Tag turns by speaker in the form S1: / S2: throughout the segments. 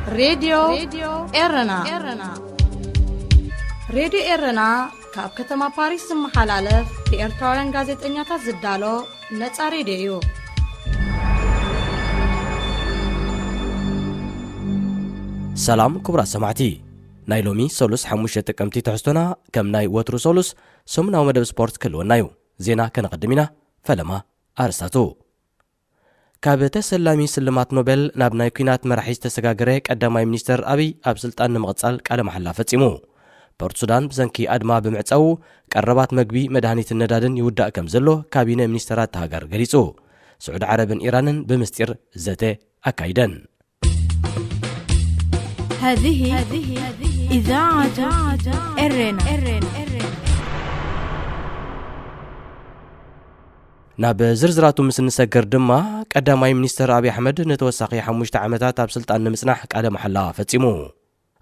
S1: راديو إرنا راديو إرنا كاب كتما باريس محلالف بإرتوران غازت إنياتا زدالو نتا راديو
S2: سلام كبرى سمعتي نايلومي سولوس حموشة تكمتي تحستونا كم ناي واترو سولوس سمنا ومدب سبورت كلونايو زينا كنقدمنا فلما أرساتو كابته سلامي سلمات نوبل ناب ناي كينات مرحيز تسغاغري قداماي منستر ابي اب سلطان نمقصال قال محلا فصيمو بورت سودان بزنكي ادما بمعصو قربات مغبي مدهانيت الندادن يودا كم زلو كابينه منسترات هاجر غليصو سعود عربن ايرانن بمستير زته اكايدن
S3: هذه إذاعة إرنا
S2: ناب زرزراتو مسن سجر دما قداماي منستر ابي احمد نتوساقي 5 عامات اب سلطان نمصنح قال محلا فصيمو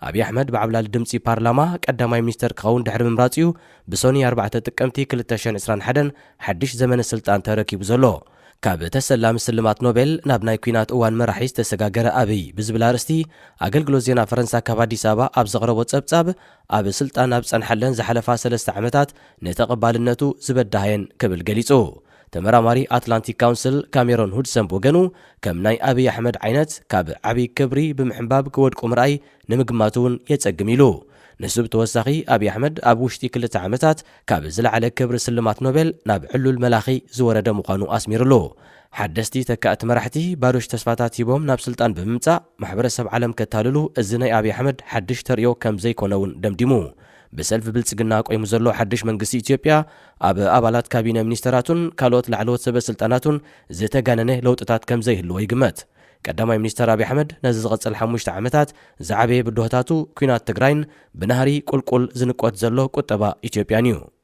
S2: ابي احمد بعبلال دمصي بارلاما قداماي منستر كون دحر ممراصيو بسوني 4 تقمتي 2021 حدش زمن السلطان تركيب زلو كاب تسلام سلمات نوبل ناب ناي كوينات اوان مراحيز تسغاغره ابي بزبلارستي اغلغلو زينا فرنسا كابادي سابا اب زغربو صبصاب اب سلطان اب صنحلن زحلفا 3 عامات نتقبالنتو زبدهين كبل غليصو تمراماري أتلانتيك كونسل كاميرون هودسن بوغنو كم ناي أبي أحمد عينت كاب عبي كبري بمحباب كود قمرأي نمقماتون يتسقميلو نسب توساقي أبي أحمد أبوشتي كل تعمتات كاب زل على كبر سلمات نوبل ناب علو الملاخي زورد مقانو أسميرلو حدستي تكأت مرحتي باروش تسفاتات يبوم ناب سلطان بممتع محبر السب عالم كتاللو الزناي أبي أحمد حدش تريو كم زي كونون دمدمو بسلف بلصقنا قيمو زلو حدش منقسي إثيوبيا أبالات كابينة منستراتون كالوت لعلوت سبب سلطاناتون زتغاننه لوطتات كم زي هلو يقمت قداماي منستر أبي أحمد نزز غصل 5 عامات زعبي بدوهتاتو كينات تግራይን بنهري قلقل زنقوت زلو قطبا إثيوبيانيو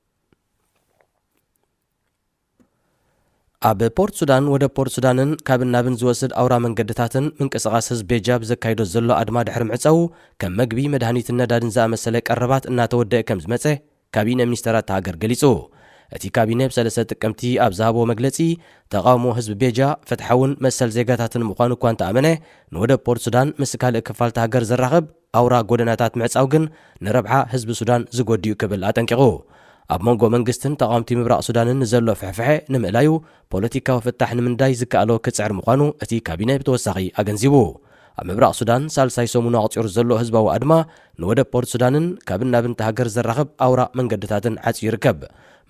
S2: أب بورت سودان ود بورت سودانن كابن نابن زوسد أورا منقدتاتن منقسقاس حزب بيجاب زكايدو زلو أدما دحر معصو كم مغبي مدهانيت الندادن زامسله قربات እናተወደአ ከም ዝመፀ ካቢነ ሚኒስተራት ሃገር ገሊጹ እቲ ካቢነ በሰለስተ ጥቅምቲ ኣብ ዝሃቦ መግለጺ ተቃውሞ ህዝብ ቤጃ ፈትሐውን መሰል ዜጋታትን ምዃኑ እኳ እንተኣመነ ንወደ ፖርት ሱዳን ምስ ካልእ ክፋልቲ ሃገር ዘራኽብ ኣውራ ጎደናታት ምዕፃው ግን ንረብሓ ህዝቢ ሱዳን ዝጎድዩ ክብል ኣጠንቂቑ ኣብ መንጎ መንግስትን ተቃውምቲ ምብራቕ ሱዳንን ዘሎ ፍሕፍሐ ንምእላዩ ፖለቲካዊ ፍታሕ ንምንዳይ ዝከኣሎ ክፅዕር ምዃኑ እቲ ካቢነ ብተወሳኺ ኣገንዚቡ ኣብ ምብራቕ ሱዳን ሳልሳይ ሰሙኑ ኣቕፂሩ ዘሎ ህዝባዊ ኣድማ ንወደ ፖርት ሱዳንን ካብን ናብን ሃገር ዘራኽብ ኣውራ መንገድታትን ዓፅዩ ይርከብ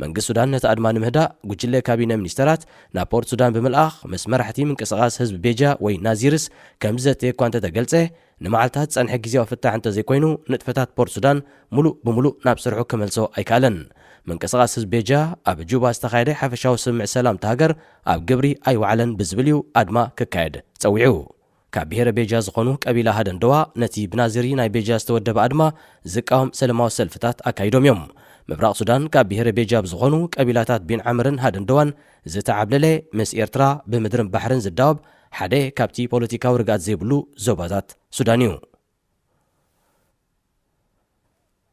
S2: መንግስት ሱዳን ነቲ ኣድማ ንምህዳእ ጉጅለ ካቢነ ሚኒስተራት ናብ ፖርት ሱዳን ብምልኣኽ ምስ መራሕቲ ምንቅስቓስ ህዝቢ ቤጃ ወይ ናዚርስ ከም ዘተየ እኳ እንተተገልፀ ንመዓልታት ፀንሐ ግዜያዊ ፍታሕ እንተዘይኮይኑ ንጥፈታት ፖርት ሱዳን ሙሉእ ብምሉእ ናብ ስርሑ ክመልሶ ኣይከኣለን منقسقاس ህዝቢ ቤጃ ኣብ ጁባ ዝተኻየደ ሓፈሻዊ ስምዕ ሰላም ተሃገር ኣብ ግብሪ ኣይወዓለን ብዝብል እዩ ኣድማ ክካየድ ፀዊዑ ካብ ብሄረ ቤጃ ዝኾኑ ቀቢላ ሃደንደዋ ነቲ ብናዚሪ ናይ ቤጃ ዝተወደበ ኣድማ ዝቃወም ሰላማዊ ሰልፍታት ኣካይዶም እዮም ምብራቕ ሱዳን ካብ ብሄረ ቤጃ ዝኾኑ ቀቢላታት ቢን ዓምርን ሃደንደዋን ዝተዓብለለ ምስ ኤርትራ ብምድርን ባሕርን ዝዳወብ ሓደ ካብቲ ፖለቲካዊ ርግኣት ዘይብሉ ዞባታት ሱዳን እዩ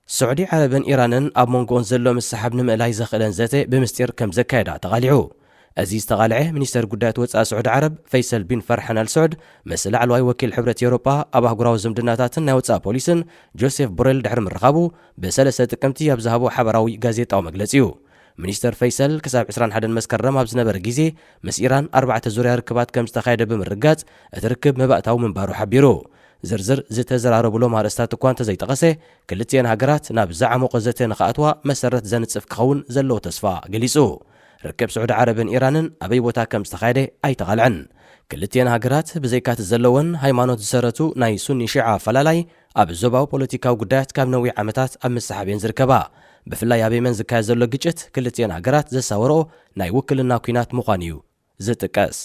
S2: سعودي عربن إيرانن أب منقون زلو مسحب نمألاي زخلن زته بمستير كم زكايدا تغالعو أزيز تغالعه منيستر قدات وصا سعود عرب فيصل بن فرحان السعود مسل علوي وكيل حبرة أوروبا أبا غراو زمدناتاتن ناوصا بوليسن جوزيف بوريل دحر مرغابو بسلسة تقمتي يبزهبو حبراوي غازيطاو مغلصيو منيستر فيصل كساب 21 مسكرم اب زنبر غيزي مس إيران 4 زوريا ركبات كم استخايده بمرغات اتركب مبأتاو منبارو حبيرو زرزر زتزراربلو مارستات እኳ እንተዘይጠቐሰ ክልቲአን ሃገራት ናብ ዝዓመቆ ዘተ ንኽኣትዋ መሰረት ዘንጽፍ ክኸውን ዘለዎ ተስፋ ገሊጹ ርክብ ስዑድ ዓረብን ኢራንን ኣበይ ቦታ ከም ዝተኻየደ ኣይተቓልዐን ክልቲአን ሃገራት ብዘይካት ዘለወን ሃይማኖት ዝሰረቱ ናይ ሱኒ ሺዓ ፈላላይ ኣብ ዞባዊ ፖለቲካዊ ጉዳያት ካብ ነዊሕ ዓመታት ኣብ መሰሓብየን ዝርከባ ብፍላይ ኣብ የመን ዝካየድ ዘሎ ግጭት ክልቲአን ሃገራት ዘሳወርኦ ናይ ውክልና ኩናት ምዃኑ እዩ ዝጥቀስ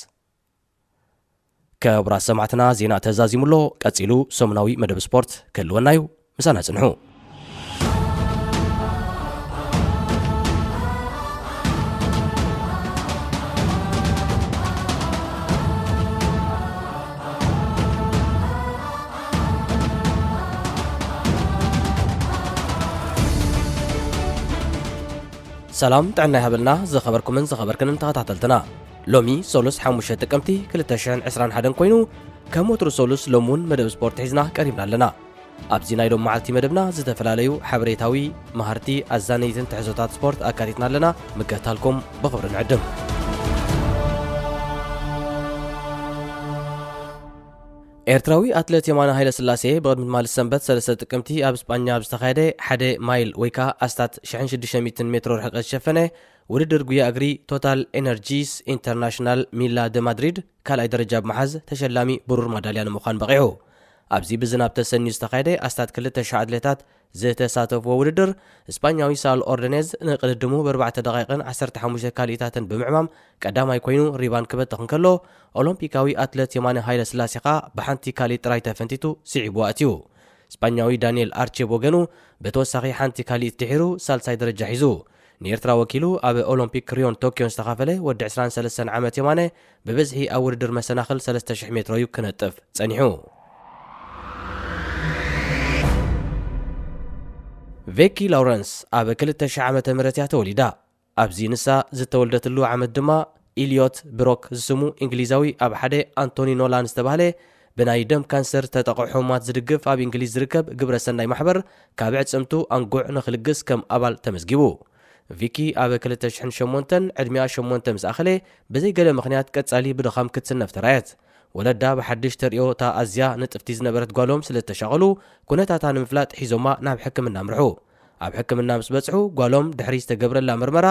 S2: كبرا سمعتنا زينا تزازيملو قصيلو سمناوي مدب سبورت كلونايو مسانا صنحو سلام تعنا هبلنا زخبركم زخبركن تخاتلتنا لومي سولوس حموشة تقمتي 2021 كوينو كموتر سولوس لومون مدب سبورت حزنا قريبنا لنا أبزي نايلوم معلتي مدبنا زتفلاليو حبريتاوي مهارتي أزانيتن تحزوتات سبورت أكاريتنا لنا مقاتلكم بخبر نعدم ኤርትራዊ አትሌት የማነ ኃይለ ሥላሴ በቅድሚት ማለት ሰንበት 3 ጥቅምቲ ኣብ እስጳኛ ብዝተኻየደ 1 ማይል ወይካ ኣስታት 1600 ሜትሮ ርሕቀት ሸፈነ ውድድር ጉያ እግሪ ቶታል ኤነርጂስ ኢንተርናሽናል ሚላ ደ ማድሪድ ካልኣይ ደረጃ ብመሓዝ ተሸላሚ ብሩር ማዳልያ ንምዃን በቂዑ ኣብዚ ብዝናብ ተሰኒዩ ዝተኻየደ ኣስታት 2000 ኣትሌታት ዝተሳተፍዎ ውድድር እስጳኛዊ ሳል ኦርደኔዝ ንቅድድሙ ብ4 ደቂቕን 15 ካልኢታትን ብምዕማም ቀዳማይ ኮይኑ ሪባን ክበጥሕ ከሎ ኦሎምፒካዊ አትሌት የማነ ኃይለ ሥላሴ ብሓንቲ ካሊእ ጥራይ ተፈንቲቱ ስዒቡ ኣትዩ እስጳኛዊ ዳንኤል አርቼ ወገኑ በተወሳኺ ሓንቲ ካሊእ ድሒሩ ሳልሳይ ደረጃ ሒዙ ንኤርትራ ወኪሉ ኣብ ኦሎምፒክ ሪዮን ቶኪዮን ዝተኻፈለ ወዲ 23 ዓመት የማነ ብበዝሒ ኣብ ውድድር መሰናኽል 3000 ሜትሮ እዩ ክነጥፍ ጸኒሑ ቬኪ ላውረንስ ኣብ 2000 ዓመተ ምህረት ተወሊዳ ኣብዚ ንሳ ዝተወልደትሉ ዓመት ድማ ኢልዮት ብሮክ ዝስሙ እንግሊዛዊ ኣብ ሓደ አንቶኒ ኖላን ዝተባህለ ብናይ ደም ካንሰር ተጠቅዑ ሕሙማት ዝድግፍ ኣብ እንግሊዝ ዝርከብ ግብረ ሰናይ ማሕበር ካብ ዕጽምቱ አንጉዕ ንኽልግስ ከም ኣባል ተመዝጊቡ ቪኪ ኣብ 2008 ዕድሚኣ 8 ምስ ኣኸለ ብዘይገለ ምኽንያት ቀጻሊ ብድኻም ክትስነፍ ተራየት ወለዳ ብሓድሽ ተርእዮታ ኣዝያ ንጥፍቲ ዝነበረት ጓሎም ስለተሻቐሉ ኩነታታ ንምፍላጥ ሒዞማ ናብ ሕክምና ምርሑ ኣብ ሕክምና ምስ በጽሑ ጓሎም ድሕሪ ዝተገብረላ ምርመራ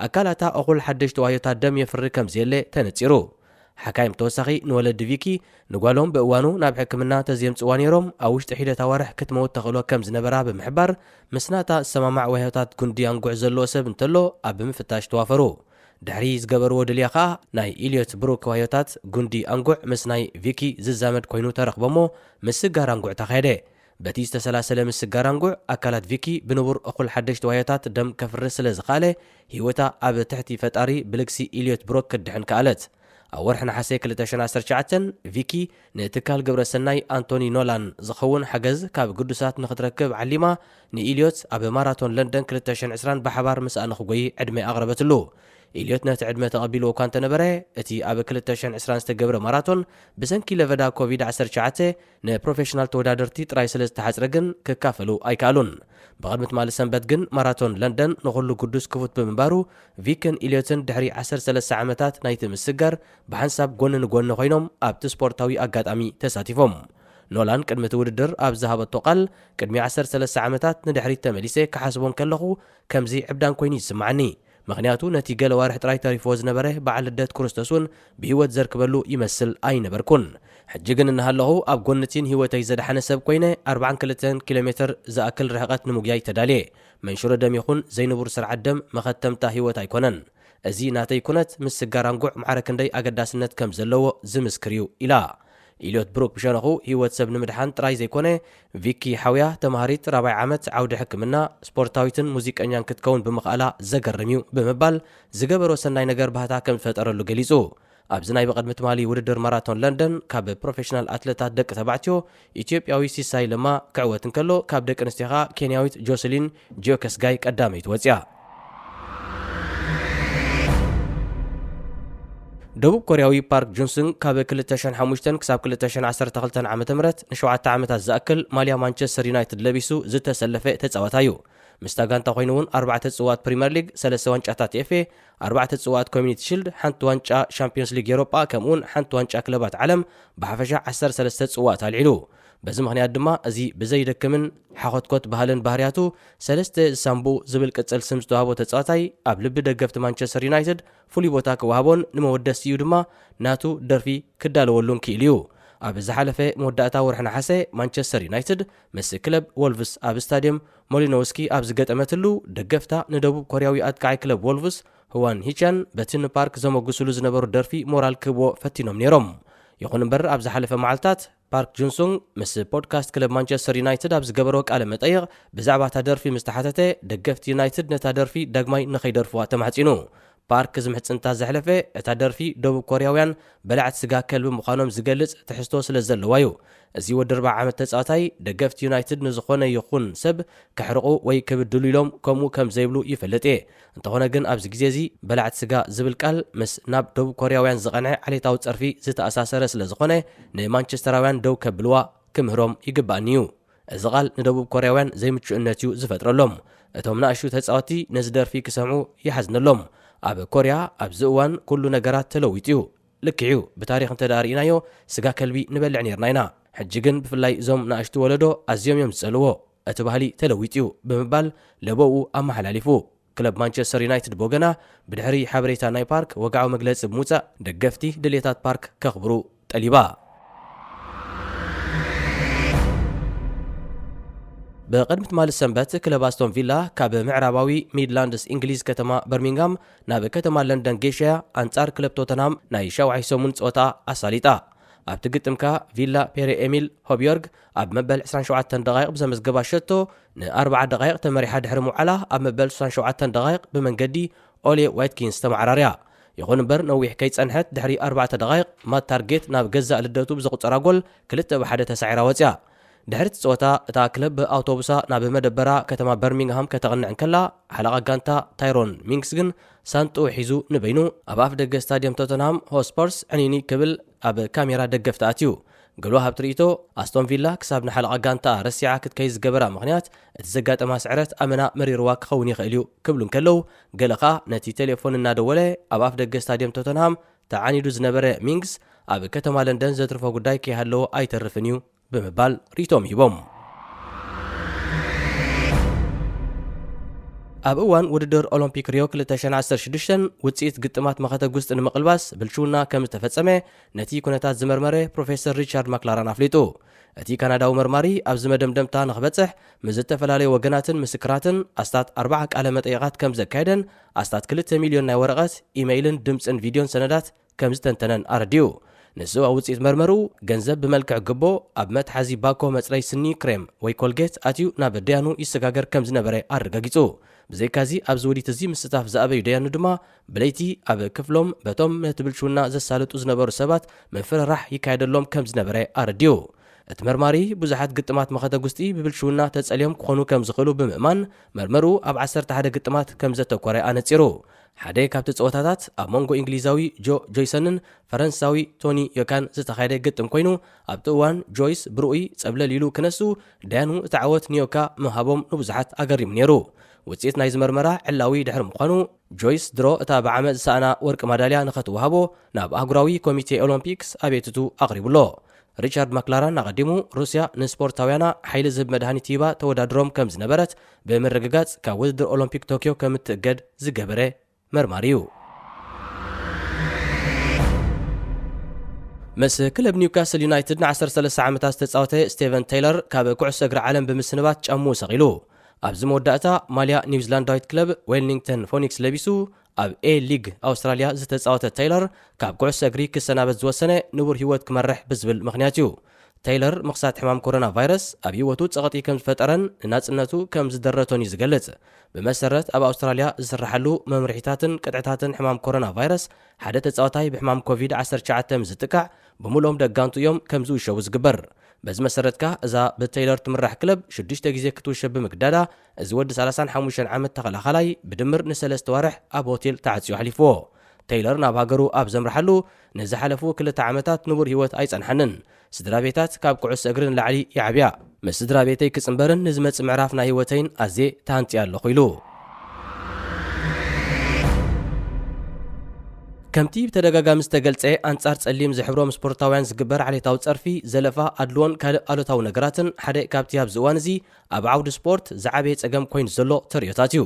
S2: ኣካላታ እኹል ሓድሽ ተዋዮታት ደም የፍሪ ከም ዘየለ ተነጺሩ ሓካይም ተወሳኺ ንወለዲ ቪኪ ንጓሎም ብእዋኑ ናብ ሕክምና ተዘምጽዋ ነይሮም ኣብ ውሽጢ ሒደት ኣዋርሕ ክትመውት ተኽእሎ ከም ዝነበራ ብምሕባር ምስናታ ሰማማዕ ወህዮታት ጉንዲ አንጉዕ ዘለዎ ሰብ እንተሎ ኣብ ብምፍታሽ ተዋፈሩ ድሕሪ ዝገበርዎ ድልያ ከዓ ናይ ኢልዮት ብሩክ ወህዮታት ጉንዲ አንጉዕ ምስ ናይ ቪኪ ዝዛመድ ኮይኑ ተረኽቦሞ ምስጋር አንጉዕ ተኻየደ በቲ ዝተሰላሰለ ምስጋር አንጉዕ ኣካላት ቪኪ ብንቡር እኹል ሓድሽ ተዋዮታት ደም ከፍርስ ስለ ዝኻለ ህይወታ ኣብ ትሕቲ ፈጣሪ ብልግሲ ኢልዮት ብሩክ ክድሕን ከኣለት ኣብ ወርሒ ናሓሴ 2019 ቪኪ ንትካል ግብረ ሰናይ አንቶኒ ኖላን ዝኸውን ሓገዝ ካብ ቅዱሳት ንኽትረክብ ዓሊማ ንኢልዮት ኣብ ማራቶን ለንደን 2020 ብሓባር ምስኣ ንኽጎይ ዕድመ ኣቕረበትሉ ኢልዮት ነቲ ዕድመ ተቐቢልዎ እኳ እንተነበረ እቲ ኣብ 2020 ዝተገብረ ማራቶን ብሰንኪ ለበዳ ኮቪድ-19 ንፕሮፌሽናል ተወዳደርቲ ጥራይ ስለ ዝተሓፅረ ግን ክካፈሉ ኣይከኣሉን ብቕድሚት ማለት ሰንበት ግን ማራቶን ለንደን ንኹሉ ቅዱስ ክፉት ብምንባሩ ቪክን ኢልዮትን ድሕሪ 13 ዓመታት ናይቲ ምስጋር ብሓንሳብ ጎኒ ንጎኒ ኮይኖም ኣብቲ ስፖርታዊ ኣጋጣሚ ተሳቲፎም ኖላን ቅድሚ እቲ ውድድር ኣብ ዝሃበቶ ቃል ቅድሚ 13 ዓመታት ንድሕሪት ተመሊሰ ክሓስቦን ከለኹ ከምዚ ዕብዳን ኮይኑ ይስማዓኒ ምክንያቱ ነቲ ገለ ዋርሕ ጥራይ ተሪፍዎ ዝነበረ በዓል ልደት ክርስቶስ እውን ብህይወት ዘርክበሉ ይመስል ኣይነበርኩን ሕጂ ግን እናሃለኹ ኣብ ጎንቲን ህይወተይ ዘድሓነ ሰብ ኮይነ 42 ኪሎ ሜትር ዝኣክል ርሕቐት ንምጉያይ ተዳልየ መንሽሮ ደም ይኹን ዘይንቡር ስርዓት ደም መኸተምታ ህይወት ኣይኮነን እዚ ናተይ ኩነት ምስጋር አንጉዕ ማዕረ ክንደይ ኣገዳስነት ከም ዘለዎ ዝምስክር እዩ ኢላ ኢልዮት ብሩክ ብሸነኹ ህይወት ሰብ ንምድሓን ጥራይ ዘይኮነ ቪኪ ሓውያ ተማሃሪት 4ይ ዓመት ዓውዲ ሕክምና ስፖርታዊትን ሙዚቀኛን ክትከውን ብምኽኣላ ዘገርም እዩ ብምባል ዝገበሮ ሰናይ ነገር ባህታ ከም ዝፈጠረሉ ገሊጹ ኣብዚ ናይ ብቕድሚ ትማሊ ውድድር ማራቶን ለንደን ካብ ፕሮፌሽናል አትሌታት ደቂ ተባዕትዮ ኢትዮጵያዊ ሲሳይ ለማ ክዕወት እንከሎ ካብ ደቂ ኣንስትዮ ኬንያዊት ጆስሊን ጂኦከስጋይ ቀዳመይት ወፅያ ደቡብ ኮርያዊ ፓርክ ጁንስን ካብ 2005 ክሳብ 2012 ዓመተ ምህረት ን7 ዓመታት ዝኣክል ማልያ ማንቸስተር ዩናይትድ ለቢሱ ዝተሰለፈ ተጻዋታ እዩ ምስታ ጋንታ ኮይኑ እውን 4 ጽዋት ፕሪምየር ሊግ 3 ዋንጫታት ኤፍኤ 4 ጽዋት ኮሚኒቲ ሺልድ ሓንቲ ዋንጫ ሻምፒዮንስ ሊግ ኤውሮጳ ከምኡውን ሓንቲ ዋንጫ ክለባት ዓለም ብሓፈሻ 13 ጽዋት ኣልዒሉ በዚ ምኽንያት ድማ እዚ ብዘይደክምን ሓኾትኮት ባህልን ባህርያቱ 3 ሳምቡ ዝብል ቅጽል ስም ዝተዋህቦ ተጻዋታይ ኣብ ልቢ ደገፍቲ ማንቸስተር ዩናይትድ ፍሉይ ቦታ ክወሃቦን ንመወደሲ እዩ ድማ ናቱ ደርፊ ክዳለወሉን ክኢል እዩ ኣብ ዝሓለፈ መወዳእታ ወርሒ ናሓሴ ማንቸስተር ዩናይትድ ምስ ክለብ ወልቭስ ኣብ ስታድየም ሞሊኖውስኪ ኣብ ዝገጠመትሉ ደገፍታ ንደቡብ ኮርያዊ ኣጥቃዓይ ክለብ ወልቭስ ህዋን ሂቻን በቲ ንፓርክ ዘመጉስሉ ዝነበሩ ደርፊ ሞራል ክህቦ ፈቲኖም ነይሮም ይኹን እምበር ኣብ ዝሓለፈ መዓልታት ፓርክ ጁንሱንግ ምስ ፖድካስት ክለብ ማንቸስተር ዩናይትድ ኣብ ዝገበሮ ቃለ መጠይቕ ብዛዕባ እታ ደርፊ ምስ ተሓተተ ደገፍቲ ዩናይትድ ነታ ደርፊ ዳግማይ ንኸይደርፍዋ ተማሕፂኑ ፓርክ ዝምሕፅንታ ዘሕለፈ እታ ደርፊ ደቡብ ኮርያውያን በላዕት ስጋ ከልቢ ምዃኖም ዝገልጽ ትሕዝቶ ስለ ዘለዋ እዩ። እዚ ወዲ 40 ዓመት ተጻዋታይ ደገፍቲ ዩናይትድ ንዝኾነ ይኹን ሰብ ክሕርቑ ወይ ክብድሉ ኢሎም ከምኡ ከም ዘይብሉ ይፈልጥ እየ። እንተኾነ ግን ኣብዚ ግዜ እዚ በላዕት ስጋ ዝብል ቃል ምስ ናብ ደቡብ ኮርያውያን ዝቐንዐ ዓሌታዊ ፀርፊ ዝተኣሳሰረ ስለ ዝኾነ ንማንቸስተራውያን ደው ከብልዋ ክምህሮም ይግባእኒ እዩ። እዚ ቃል ንደቡብ ኮርያውያን ዘይምችእነት እዩ ዝፈጥረሎም። እቶም ንኣሽቱ ተጻወቲ ነዚ ደርፊ ክሰምዑ ይሓዝነሎም። ኣብ ኮርያ ኣብዚ እዋን ኩሉ ነገራት ተለዊጡ እዩ። ልክዕዩ ብታሪክ እንተዳርኢናዮ ስጋ ከልቢ ንበልዕ ነርና ኢና። ሕጂ ግን ብፍላይ እዞም ንኣሽቱ ወለዶ ኣዝዮም እዮም ዝጸልዎ እቲ ባህሊ ተለዊጡ እዩ ብምባል ለቦኡ ኣመሓላሊፉ። ክለብ ማንቸስተር ዩናይትድ ቦገና ብድሕሪ ሓበሬታ ናይ ፓርክ ወግዓዊ መግለፂ ብምውፃእ ደገፍቲ ድሌታት ፓርክ ከኽብሩ ጠሊባ። بقدمت مال السنبت كلب أستون فيلا كاب معرباوي ميدلاندس إنجليز كتما برمنغهام ناب كتما لندن جيشيا أنصار كلب توتنهام ناي شوعي سومون صوتا أصاليتا أبتقدمكا فيلا بيري إميل هوبيورغ أب مبل 27 دقائق بزمز قباشتو ن 4 دقائق تمريحة دحرمو على أب مبل 27 دقائق بمنقدي أولي وايتكينز تمعراريا يخون بر نويح كيتس أنحت دحري 4 دقائق ما تارجيت ناب جزء للدوتو بزغط أراغول كلتا بحدث سعيرا وزيا دحرت صوتا اتا كلب اوتوبوسا ناب مدبرا كتما برمنغهام كتغنع كلا حلقه غانتا تايرون مينكسغن سانتو حيزو نبينو اباف دغ ستاديوم توتنهام هوسبرز عنيني كبل اب كاميرا دغفتاتيو قالوا هبتريتو استون فيلا كسابنا حلقه غانتا رسيعه كتكيز جبرا مغنيات اتزغاط مسعرت امنا مريروا كخوني خيليو كبلون كلو قلقا نتي تليفون نادوله اباف دغ ستاديوم توتنهام تعانيدو زنبره مينكس اب كتما لندن زترفو غداي كيهالو ايترفنيو بمبال ريتوم هيبوم اب اوان وددر اولمبيك ريو 2016 وصيت ግጥማት መኸተ ጉስጥ ንምቕልባስ ብልሹና ከም ዝተፈጸመ ነቲ ኩነታት ዝመርመረ ፕሮፌሰር ሪቻርድ ማክላራን ኣፍሊጡ። እቲ ካናዳዊ መርማሪ ኣብዚ መደምደምታ ንኽበጽሕ ምስ ዝተፈላለዩ ወገናትን ምስክራትን ኣስታት 40 ቃለ መጠይቃት ከም ዘካየደን ኣስታት 2 ሚልዮን ናይ ወረቐት ኢሜይልን ድምፅን ቪድዮን ሰነዳት ከም ዝተንተነን ኣረድዩ። ንሱ ውጽኢት መርመሩ ገንዘብ ብመልክዕ ግቦ ኣብ መትሓዚ ባኮ መጽለይ ስኒ ክሬም ወይ ኮልጌት ኣትዩ ናብ ደያኑ ይሰጋገር ከም ዝነበረ ኣረጋጊጹ። ብዘይካዚ ኣብዚ ውዲት እዚ ምስታፍ ዝኣበዩ ደያኑ ድማ ብለይቲ ኣብ ክፍሎም በቶም ነቲ ብልሹና ዘሳልጡ ዝነበሩ ሰባት ምፍርራሕ ይካየደሎም ከም ዝነበረ ኣረድዩ። እቲ መርማሪ ብዙሓት ግጥማት መኸተ ጉስጢ ብብልሹና ተጸልዮም ክኾኑ ከም ዝኽእሉ ብምእማን መርመሩ ኣብ 11 ግጥማት ከም ዘተኮረ ኣነጺሩ። ሓደ ካብቲ ፀወታታት ኣብ ሞንጎ እንግሊዛዊ ጆ ጆይሰንን ፈረንሳዊ ቶኒ ዮካን ዝተኻየደ ግጥም ኮይኑ ኣብቲ እዋን ጆይስ ብርኡይ ፀብለል ኢሉ ክነሱ ዳያኑ እቲ ዓወት ኒዮካ ምሃቦም ንብዙሓት ኣገሪሙ ነይሩ። ውፅኢት ናይ ዝመርመራ ዕላዊ ድሕሪ ምዃኑ ጆይስ ድሮ እታ ብዓመት ዝሰኣና ወርቂ ማዳልያ ንኸትወሃቦ ናብ ኣህጉራዊ ኮሚቴ ኦሎምፒክስ ኣቤትቱ ኣቕሪቡሎ። ሪቻርድ ማክላራን ኣቐዲሙ ሩስያ ንስፖርታውያና ሓይሊ ዝህብ መድሃኒት ሂባ ተወዳድሮም ከም ዝነበረት ብምርግጋጽ ካብ ውድድር ኦሎምፒክ ቶኪዮ ከም እትእገድ ዝገበረ مرماريو مس كلب نيوكاسل يونايتد 13 عامات تتصاوته ستيفن تايلر كاب كعس اجر عالم بمسنبات ጫሙ ሰቂሉ ኣብዚ መወዳእታ ማልያ ኒውዚላንዳዊት ክለብ ዌሊንግተን ፎኒክስ ለቢሱ ኣብ ኤ ሊግ ኣውስትራልያ ዝተጻወተ ታይለር ካብ ኩዕሶ እግሪ ክሰናበት ዝወሰነ ንቡር ህይወት ክመርሕ ብዝብል ምኽንያት እዩ። ታይለር ምኽሳት ሕማም ኮሮና ቫይረስ ኣብ ህይወቱ ፀቕጢ ከም ዝፈጠረን ንናጽነቱ ከም ዝደረቶን እዩ ዝገልጽ። ብመሰረት ኣብ ኣውስትራልያ ዝስራሓሉ መምርሒታትን ቅጥዕታትን ሕማም ኮሮና ቫይረስ ሓደ ተጻዋታይ ብሕማም ኮቪድ-19 ዝጥቃዕ ብምልኦም ደጋንቱ እዮም ከም ዝውሸቡ ዝግበር። በዚ መሰረትካ እዛ ብታይለር ትምራሕ ክለብ 6 ግዜ ክትውሸብ ብምግዳዳ እዚ ወዲ 35 ዓመት ተኸላኻላይ ብድምር ን3 ወርሕ ኣብ ሆቴል ተዓፅዩ ሓሊፍዎ። ታይለር ናብ ሃገሩ ኣብ ዘምርሓሉ ንዝሓለፉ 2 ዓመታት ንቡር ህይወት ኣይጸንሐንን። ስድራ ቤታት ካብ ኩዕሶ እግርን ላዕሊ ይዓብያ። ምስ ስድራ ቤተይ ክጽምበርን ንዝመጽእ ምዕራፍ ናይ ህይወተይን ኣዝየ ተሃንጽያ ኣለኹ ኢሉ ከምቲ ብተደጋጋሚ ዝተገልጸ ኣንጻር ጸሊም ዝሕብሮም ስፖርታውያን ዝግበር ዓሌታዊ ጸርፊ ዘለፋ ኣድልዎን ካልእ ኣሉታዊ ነገራትን ሓደ ካብቲ ኣብዚ እዋን እዚ ኣብ ዓውዲ ስፖርት ዝዓበየ ጸገም ኮይኑ ዘሎ ተርእዮታት እዩ።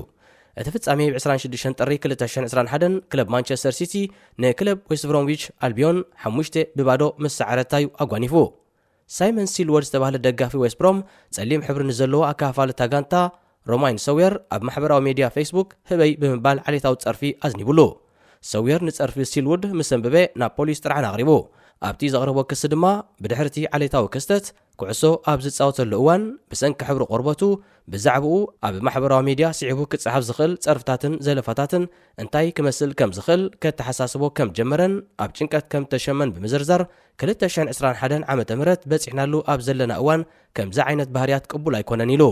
S2: እቲ ፍጻሜ ብ26 ጥሪ 2021 ክለብ ማንቸስተር ሲቲ ንክለብ ዌስት ብሮምዊች ኣልቢዮን 5-0 ምስ ሰዓረታዩ ኣጓኒፉ። ሳይመን ሲልወርድ ዝተባህለ ደጋፊ ዌስት ብሮም ጸሊም ሕብሪ ንዘለዎ ኣካፋልታ ጋንታ ሮማይን ሰውየር ኣብ ማሕበራዊ ሚድያ ፌስቡክ ህበይ ብምባል ዓሌታዊ ጸርፊ ኣዝኒቡሉ። ሰውየር ንጸርፊ ሲልውድ ምስ ሰንበበ ናብ ፖሊስ ጥርዓን ኣቕሪቡ። ኣብቲ ዘቕረቦ ክስ ድማ ብድሕርቲ ዓሌታዊ ክስተት ኩዕሶ ኣብ ዝጻወተሉ እዋን ብሰንኪ ሕብሪ ቆርበቱ ብዛዕባኡ ኣብ ማሕበራዊ ሚድያ ስዒቡ ክጽሓፍ ዝኽእል ጸርፍታትን ዘለፋታትን እንታይ ክመስል ከም ዝኽእል ከተሓሳስቦ ከም ጀመረን ኣብ ጭንቀት ከም ተሸመን ብምዝርዛር 2021 ዓመተ ምህረት በፂሕናሉ ኣብ ዘለና እዋን ከምዚ ዓይነት ባህርያት ቅቡል ኣይኮነን ኢሉ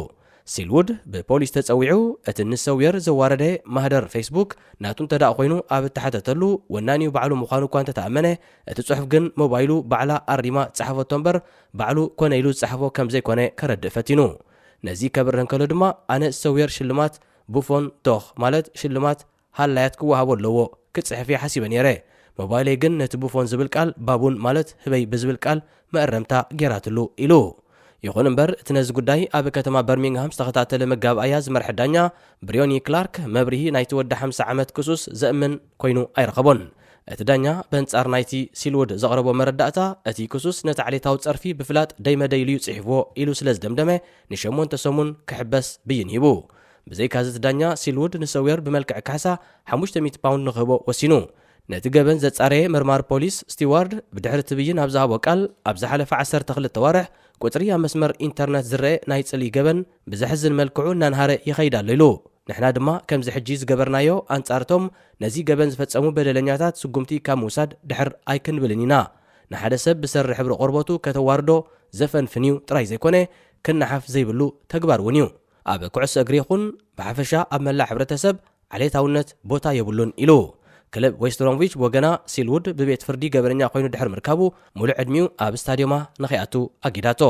S2: ሲልውድ ብፖሊስ ተጸዊዑ እቲ ንሰውየር ዘዋረደ ማህደር ፌስቡክ ናቱ እንተዳእ ኮይኑ ኣብ እተሓተተሉ ወናኒው ባዕሉ ምዃኑ እኳ እንተተኣመነ እቲ ጽሑፍ ግን ሞባይሉ ባዕላ ኣሪማ ጸሓፈቶ እምበር ባዕሉ ኮነ ኢሉ ዝጸሓፎ ከም ዘይኮነ ከረድእ ፈቲኑ ነዚ ከብርህን ከሎ ድማ ኣነ ሰውየር ሽልማት ቡፎን ቶኽ ማለት ሽልማት ሃላያት ክወሃቦ ኣለዎ ክጽሕፍ ሓሲበ ነይረ ሞባይለይ ግን ነቲ ቡፎን ዝብል ቃል ባቡን ማለት ህበይ ብዝብል ቃል መእረምታ ጌራትሉ ኢሉ ይኹን እምበር እቲ ነዚ ጉዳይ ኣብ ከተማ በርሚንግሃም ዝተኸታተለ መጋብኣያ ዝመርሐ ዳኛ ብሪዮኒ ክላርክ መብርሂ ናይቲ ወዲ 50 ዓመት ክሱስ ዘእምን ኮይኑ ኣይረኸቦን እቲ ዳኛ በንጻር ናይቲ ሲልውድ ዘቕረቦ መረዳእታ እቲ ክሱስ ነቲ ዓሌታዊ ጸርፊ ብፍላጥ ደይመደይልዩ ጽሒፍዎ ኢሉ ስለ ዝደምደመ ን8 ሰሙን ክሕበስ ብይን ሂቡ ብዘይካዚ እቲ ዳኛ ሲልውድ ንሰውየር ብመልክዕ ካሕሳ 500 ፓውንድ ንኽህቦ ወሲኑ ነቲ ገበን ዘጻረየ መርማር ፖሊስ ስቲዋርድ ብድሕሪ እቲ ብይን ኣብ ዝሃቦ ቃል ኣብ ዝሓለፈ 12 ወርሕ ቁጥሪ ኣብ መስመር ኢንተርነት ዝረአ ናይ ጽሊ ገበን ብዘሕዝን መልክዑ እናንሃረ ይኸይድ ኣሎ ኢሉ ንሕና ድማ ከምዚ ሕጂ ዝገበርናዮ ኣንጻርቶም ነዚ ገበን ዝፈጸሙ በደለኛታት ስጉምቲ ካብ ምውሳድ ድሕር ኣይክንብልን ኢና ንሓደ ሰብ ብሰሪ ሕብሪ ቆርበቱ ከተዋርዶ ዘፈንፍንዩ ጥራይ ዘይኮነ ክናሓፍ ዘይብሉ ተግባር እውን እዩ ኣብ ኩዕሶ እግሪ ይኹን ብሓፈሻ ኣብ መላእ ሕብረተሰብ ዓሌታውነት ቦታ የብሉን ኢሉ ክለብ ዌስትሮምቪች ወገና ሲልውድ ብቤት ፍርዲ ገበረኛ ኮይኑ ድሕር ምርካቡ ሙሉእ ዕድሚኡ ኣብ ስታድዮማ ንኸይኣቱ ኣጊዳቶ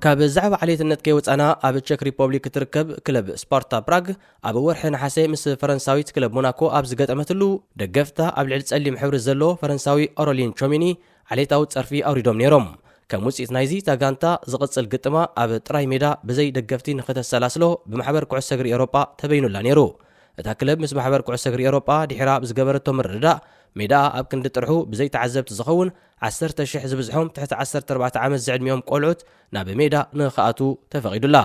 S2: ካብ ዛዕባ ዓሌትነት ከይወፃና ኣብ ቼክ ሪፐብሊክ ትርከብ ክለብ ስፓርታ ፕራግ ኣብ ወርሒ ነሓሴ ምስ ፈረንሳዊት ክለብ ሞናኮ ኣብ ዝገጠመትሉ ደገፍታ ኣብ ልዕሊ ጸሊም ሕብሪ ዘለዎ ፈረንሳዊ ኦሮሊን ቾሚኒ ዓሌታዊ ጸርፊ ኣውሪዶም ነይሮም ከም ውፅኢት ናይዚ ታጋንታ ዝቕጽል ግጥማ ኣብ ጥራይ ሜዳ ብዘይ ደገፍቲ ንኽተሰላስሎ ብማሕበር ኩዕሶ እግሪ ኤውሮጳ ተበይኑላ ነይሩ እታ ክለብ ምስ ማሕበር ኩዕሶ እግሪ ኤውሮጳ ድሒራ ብዝገበረቶ ምርድዳእ ሜዳ ኣብ ክንዲ ጥርሑ ብዘይ ተዓዘብቲ ዝኸውን 10,000 ዝበዝሖም ትሕቲ 14 ዓመት ዝዕድሚኦም ቆልዑት ናብ ሜዳ ንኽኣቱ ተፈቒዱላ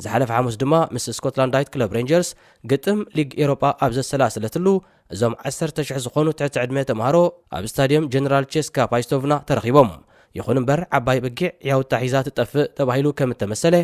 S2: ዝሓለፈ ሐሙስ ድማ ምስ ስኮትላንዳዊት ክለብ ሬንጀርስ ግጥም ሊግ ኤውሮጳ ኣብ ዘሰላስለትሉ እዞም 10,000 ዝኾኑ ትሕቲ ዕድመ ተምሃሮ ኣብ ስታድየም ጀነራል ቼስካ ፓይስቶቭና ተረኺቦም ይኹን እምበር ዓባይ በጊዕ ያውታ ሒዛ ትጠፍእ ተባሂሉ ከም እተመሰለ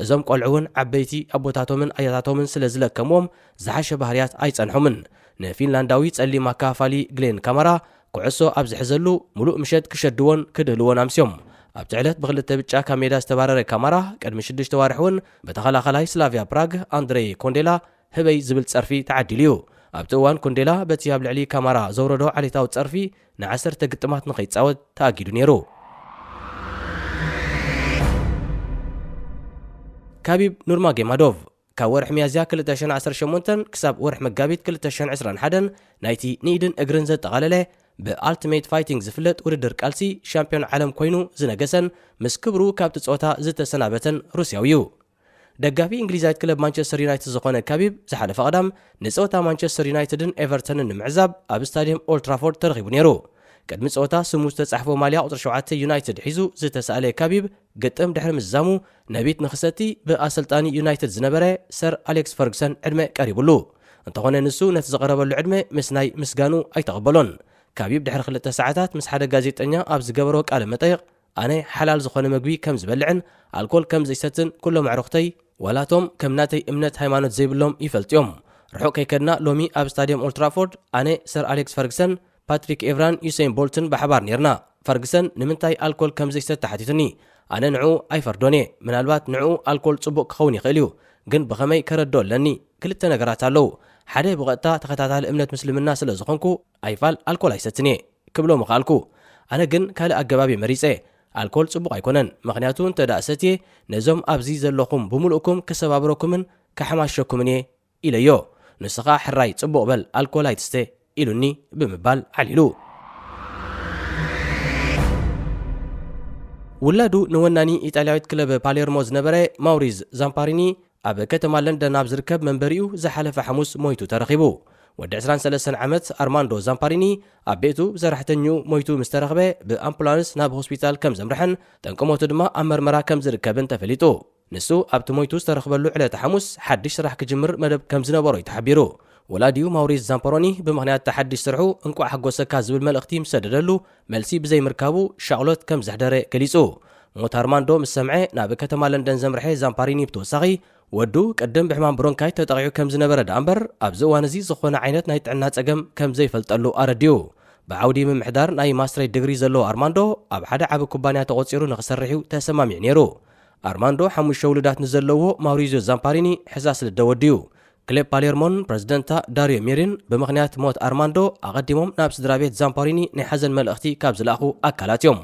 S2: እዞም ቆልዑውን ዓበይቲ ኣቦታቶምን ኣያታቶምን ስለ ዝለከምዎም ዝሓሸ ባህርያት ኣይጸንሖምን ንፊንላንዳዊ ጸሊም ኣካፋሊ ግሌን ካማራ ኩዕሶ ኣብ ዝሕዘሉ ሙሉእ ምሸት ክሸድዎን ክድህልዎን ኣምስዮም ኣብቲ ዕለት ብክልተ ብጫ ካብ ሜዳ ዝተባረረ ካማራ ቅድሚ 6 ዋርሕ እውን በተኸላኸላይ ስላቪያ ፕራግ ኣንድሬ ኮንዴላ ህበይ ዝብል ጸርፊ ተዓዲሉ እዩ ኣብቲ እዋን ኮንዴላ በቲ ኣብ ልዕሊ ካማራ ዘውረዶ ዓሌታዊ ጸርፊ ን10 ግጥማት ንኸይጻወት ተኣጊዱ ነይሩ ካቢብ ኑርማጌማዶቭ ካብ ወርሒ ሚያዝያ 2018 ክሳብ ወርሒ መጋቢት 2021 ናይቲ ንኢድን እግርን ዘጠቓለለ ብኣልቲሜት ፋይቲንግ ዝፍለጥ ውድድር ቃልሲ ሻምፒዮን ዓለም ኮይኑ ዝነገሰን ምስ ክብሩ ካብቲ ጾታ ዝተሰናበተን ሩስያዊ እዩ ደጋፊ እንግሊዛዊት ክለብ ማንቸስተር ዩናይትድ ዝኾነ ካቢብ ዝሓለፈ ቀዳም ንጾታ ማንቸስተር ዩናይትድን ኤቨርተንን ንምዕዛብ ኣብ ስታድየም ኦልድ ትራፎርድ ተረኺቡ ነይሩ ቅድሚ ጾታ ስሙ ዝተጻሕፎ ማልያ ቁጥሪ 7 ዩናይትድ ሒዙ ዝተሰኣለ ካቢብ ግጥም ድሕሪ ምዛሙ ነቢት ንኽሰቲ ብኣሰልጣኒ ዩናይትድ ዝነበረ ሰር ኣሌክስ ፈርግሰን ዕድመ ቀሪቡሉ እንተኾነ ንሱ ነቲ ዝቐረበሉ ዕድመ ምስ ናይ ምስጋኑ ኣይተቐበሎን ካቢብ ድሕሪ 2 ሰዓታት ምስ ሓደ ጋዜጠኛ ኣብ ዝገበሮ ቃለ መጠይቕ ኣነ ሓላል ዝኾነ ምግቢ ከም ዝበልዕን ኣልኮል ከም ዘይሰትን ኩሎም ኣዕሩኽተይ ወላቶም ከም ናተይ እምነት ሃይማኖት ዘይብሎም ይፈልጥዮም ርሑቕ ከይከድና ሎሚ ኣብ ስታድየም ኦልድ ትራፎርድ ኣነ ሰር ኣሌክስ ፈርግሰን ፓትሪክ ኤቭራን ዩሴን ቦልትን ብሓባር ነርና ፈርግሰን ንምንታይ ኣልኮል ከም ዘይሰት ተሓቲቱኒ ኣነ ንዕኡ ኣይፈርዶን እየ ምናልባት ንዕኡ ኣልኮል ጽቡቕ ክኸውን ይኽእል እዩ ግን ብኸመይ ከረዶ ኣለኒ ክልተ ነገራት ኣለዉ ሓደ ብቐጥታ ተኸታታሊ እምነት ምስልምና ስለ ዝኾንኩ ኣይፋል ኣልኮል ኣይሰትን እየ ክብሎ ምኽኣልኩ ኣነ ግን ካልእ ኣገባብ መሪፀ ኣልኮል ጽቡቕ ኣይኮነን ምኽንያቱ እንተዳእ ሰትየ ነዞም ኣብዚ ዘለኹም ብምሉእኩም ክሰባብረኩምን ካሕማሸኩምን እየ ኢለዮ ንስኻ ሕራይ ጽቡቕ በል ኣልኮል ኣይትስተ ኢሉኒ ብምባል ዓሊሉ ውላዱ ንወናኒ ኢጣልያዊት ክለብ ፓሌርሞ ዝነበረ ማውሪዝ ዛምፓሪኒ ኣብ ከተማ ለንደን ኣብ ዝርከብ መንበሪኡ ዝሓለፈ ሐሙስ ሞይቱ ተረኺቡ ወዲ 23 ዓመት ኣርማንዶ ዛምፓሪኒ ኣብ ቤቱ ብሰራሕተኛኡ ሞይቱ ምስ ተረኸበ ብኣምቡላንስ ናብ ሆስፒታል ከም ዘምርሐን ጠንቅሞቱ ድማ ኣብ መርመራ ከም ዝርከብን ተፈሊጡ ንሱ ኣብቲ ሞይቱ ዝተረኽበሉ ዕለተ ሐሙስ ሓድሽ ስራሕ ክጅምር መደብ ከም ዝነበሮ ይተሓቢሩ ወላዲኡ ማውሪዝ ዛምፓሮኒ ብምኽንያት ተሓድሽ ስርሑ እንቋዕ ሓጎሰካ ዝብል መልእኽቲ ምስ ሰደደሉ መልሲ ብዘይምርካቡ ሻቕሎት ከም ዘሕደረ ገሊጹ ሞት ኣርማንዶ ምስ ሰምዐ ናብ ከተማ ለንደን ዘምርሐ ዛምፓሪኒ ብተወሳኺ ወዱ ቅድም ብሕማም ብሮንካይት ተጠቂዑ ከም ዝነበረ ዳ እምበር ኣብዚ እዋን እዚ ዝኾነ ዓይነት ናይ ጥዕና ፀገም ከም ዘይፈልጠሉ ኣረድዩ ብዓውዲ ምምሕዳር ናይ ማስትሬት ዲግሪ ዘለዎ ኣርማንዶ ኣብ ሓደ ዓቢ ኩባንያ ተቆፂሩ ንኽሰርሕ ተሰማሚዑ ነይሩ ኣርማንዶ 5 ውሉዳት ንዘለዎ ማውሪዚዮ ዛምፓሪኒ ሕሳስ ልደወድዩ ክሌብ ፓሌርሞን ፕሬዚደንታ ዳሪዮ ሚሪን ብምኽንያት ሞት ኣርማንዶ ኣቐዲሞም ናብ ስድራ ቤት ዛምፓሪኒ ናይ ሓዘን መልእኽቲ ካብ ዝለኣኹ ኣካላት እዮም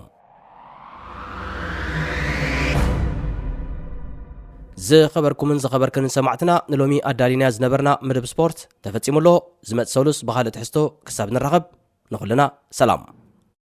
S2: ዝኸበርኩምን ዝኸበርክንን ሰማዕትና ንሎሚ ኣዳሊና ዝነበርና ምድብ ስፖርት ተፈጺሙሎ ዝመጽ ሰሉስ ብኻልእ ትሕዝቶ ክሳብ ንራኸብ ንኹልና ሰላም